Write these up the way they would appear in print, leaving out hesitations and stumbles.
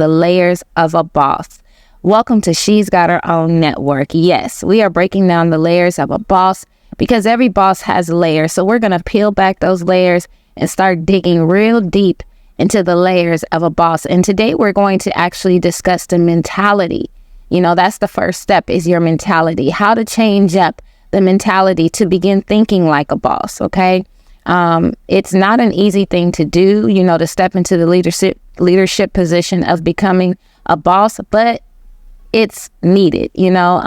the layers of a boss. Welcome to She's Got Her Own Network. Yes, we are breaking down the layers of a boss because every boss has layers. So we're going to peel back those layers and start digging real deep into the layers of a boss. And today we're going to actually discuss the mentality. You know, that's the first step, is your mentality. How to change up the mentality to begin thinking like a boss, okay? It's not an easy thing to do, you know, to step into the leadership position of becoming a boss, but it's needed, you know,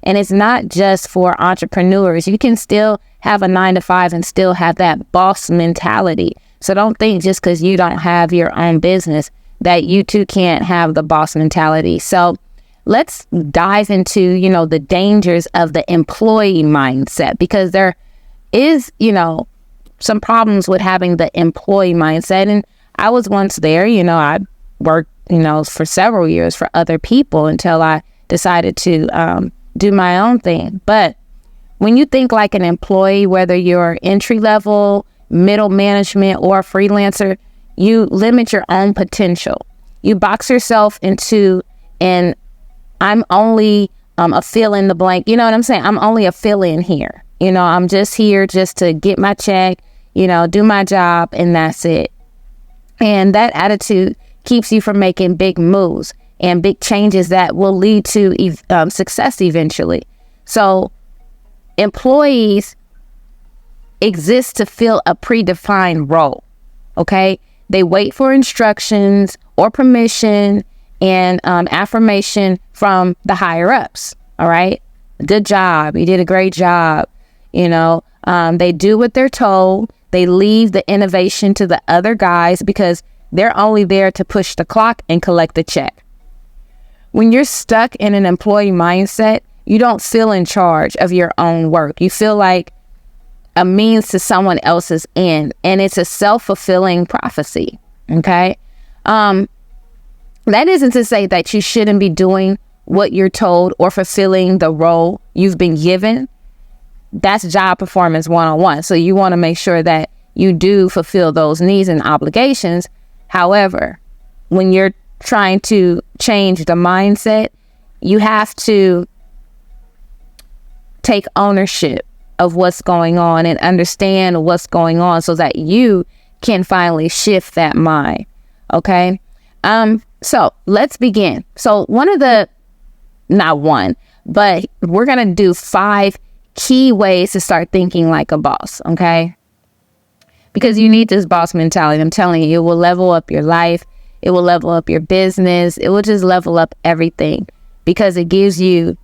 and it's not just for entrepreneurs. You can still have a 9-to-5 and still have that boss mentality. So don't think just because you don't have your own business that you too can't have the boss mentality. So let's dive into, you know, the dangers of the employee mindset, because there is, you know, some problems with having the employee mindset. And I was once there, you know, I worked, you know, for several years for other people until I decided to do my own thing. But when you think like an employee, whether you're entry level, middle management, or a freelancer, you limit your own potential. You box yourself into an I'm only a fill in the blank. You know what I'm saying? I'm only a fill in here. You know, I'm just here just to get my check, you know, do my job, and that's it. And that attitude keeps you from making big moves and big changes that will lead to success eventually. So employees exist to fill a predefined role, okay? They wait for instructions or permission and affirmation from the higher ups, all right? Good job. You did a great job. You know, they do what they're told. They leave the innovation to the other guys because they're only there to push the clock and collect the check. When you're stuck in an employee mindset, you don't feel in charge of your own work. You feel like a means to someone else's end, and it's a self-fulfilling prophecy, okay? That isn't to say that you shouldn't be doing what you're told or fulfilling the role you've been given. That's job performance 101. So you want to make sure that you do fulfill those needs and obligations. However, when you're trying to change the mindset, you have to take ownership of what's going on and understand what's going on so that you can finally shift that mind. Okay. So let's begin. So not one, but we're going to do 5 key ways to start thinking like a boss. Okay. Because you need this boss mentality. I'm telling you, it will level up your life. It will level up your business. It will just level up everything because it gives you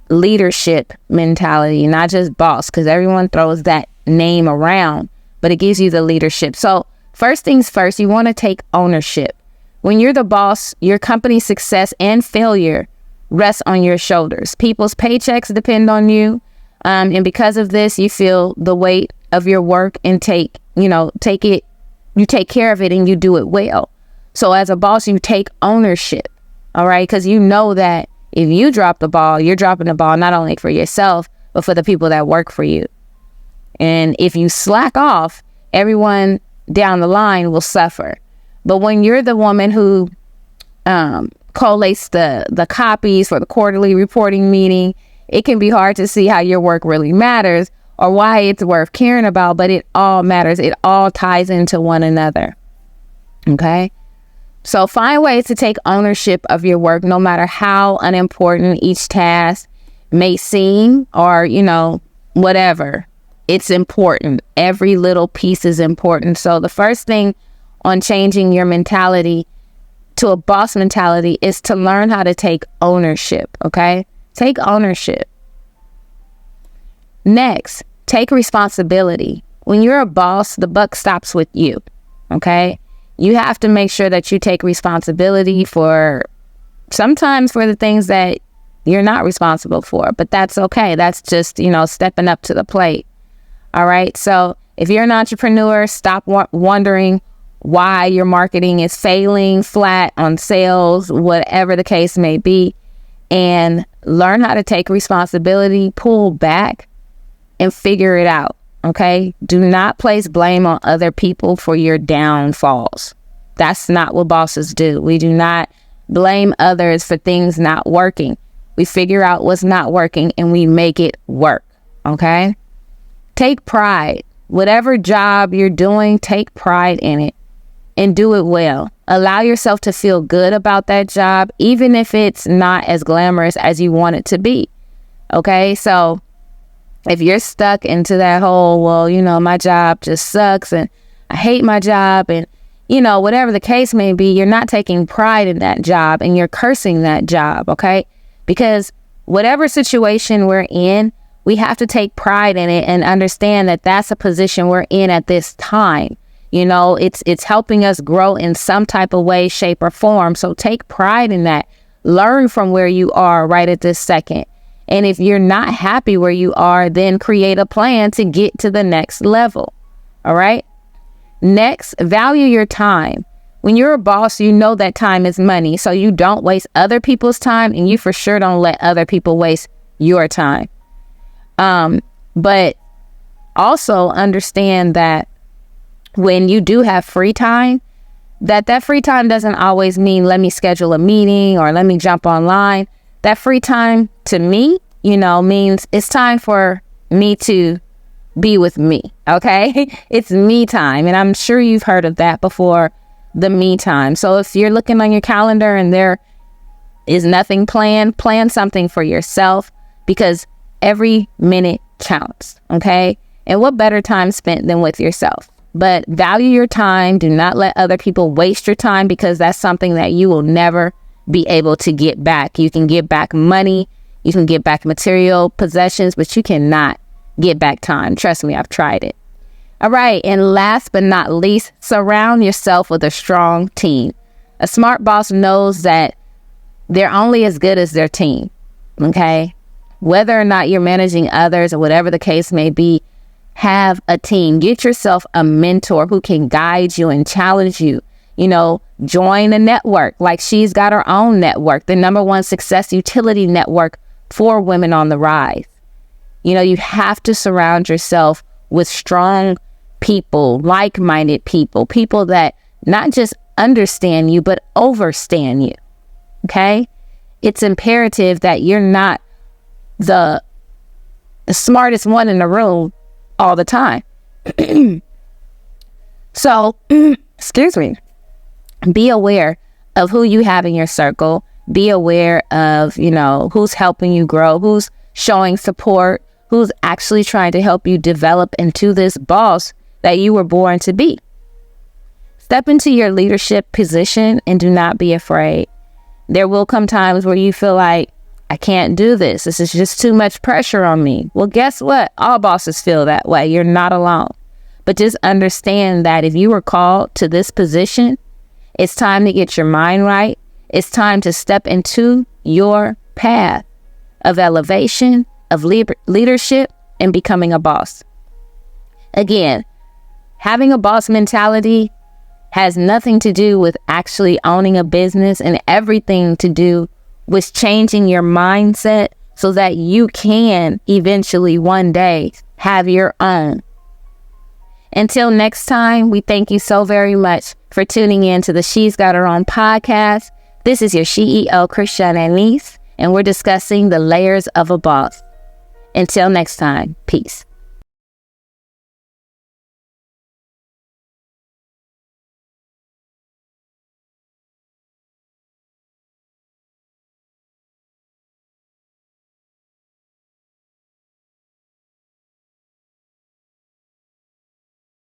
leadership mentality, not just boss, because everyone throws that name around, but it gives you the leadership. So first things first, you want to take ownership. When you're the boss, your company's success and failure rests on your shoulders. People's paychecks depend on you. And because of this, you feel the weight of your work and you take care of it and you do it well. So as a boss, you take ownership. All right. Because you know that if you drop the ball, you're dropping the ball not only for yourself, but for the people that work for you. And if you slack off, everyone down the line will suffer. But when you're the woman who collates the copies for the quarterly reporting meeting, it can be hard to see how your work really matters or why it's worth caring about, but it all matters. It all ties into one another. Okay? So find ways to take ownership of your work, no matter how unimportant each task may seem or, you know, whatever. It's important. Every little piece is important. So the first thing on changing your mentality to a boss mentality is to learn how to take ownership. Okay? Take ownership. Next, take responsibility. When you're a boss, the buck stops with you. Okay? You have to make sure that you take responsibility sometimes for the things that you're not responsible for, but that's okay. That's just, stepping up to the plate. All right. So if you're an entrepreneur, stop wondering why your marketing is failing, flat on sales, whatever the case may be, and learn how to take responsibility, pull back, and figure it out. Okay? Do not place blame on other people for your downfalls. That's not what bosses do. We do not blame others for things not working. We figure out what's not working and we make it work. Okay? Take pride. Whatever job you're doing, take pride in it and do it well. Allow yourself to feel good about that job, even if it's not as glamorous as you want it to be. Okay? So if you're stuck into that whole, well, my job just sucks and I hate my job and, whatever the case may be, you're not taking pride in that job and you're cursing that job. Okay? Because whatever situation we're in, we have to take pride in it and understand that that's a position we're in at this time. It's helping us grow in some type of way, shape, or form. So take pride in that. Learn from where you are right at this second. And if you're not happy where you are, then create a plan to get to the next level. All right. Next, value your time. When you're a boss, you know that time is money. So you don't waste other people's time, and you for sure don't let other people waste your time. But also understand that when you do have free time, that free time doesn't always mean let me schedule a meeting or let me jump online. That free time to me, means it's time for me to be with me. Okay. It's me time. And I'm sure you've heard of that before, the me time. So if you're looking on your calendar and there is nothing planned, plan something for yourself, because every minute counts. Okay. And what better time spent than with yourself? But value your time. Do not let other people waste your time, because that's something that you will never be able to get back. You can get back money, you can get back material possessions, but you cannot get back time. Trust me, I've tried it. All right. And last but not least, surround yourself with a strong team. A smart boss knows that they're only as good as their team. Okay. Whether or not you're managing others or whatever the case may be, have a team. Get yourself a mentor who can guide you and challenge you. Join a network like She's Got Her Own Network, the #1 success utility network for women on the rise. You have to surround yourself with strong people, like-minded people, people that not just understand you, but overstand you. Okay? It's imperative that you're not the smartest one in the room all the time. So, excuse me, be aware of who you have in your circle. Be aware of, who's helping you grow, who's showing support, who's actually trying to help you develop into this boss that you were born to be. Step into your leadership position and do not be afraid. There will come times where you feel like, I can't do this. This is just too much pressure on me. Well, guess what? All bosses feel that way. You're not alone. But just understand that if you were called to this position, it's time to get your mind right. It's time to step into your path of elevation, of leadership, and becoming a boss. Again, having a boss mentality has nothing to do with actually owning a business, and everything to do with changing your mindset so that you can eventually one day have your own. Until next time, we thank you so very much for tuning in to the She's Got Her Own podcast. This is your CEO, Christiane Anise, and we're discussing the layers of a boss. Until next time, peace.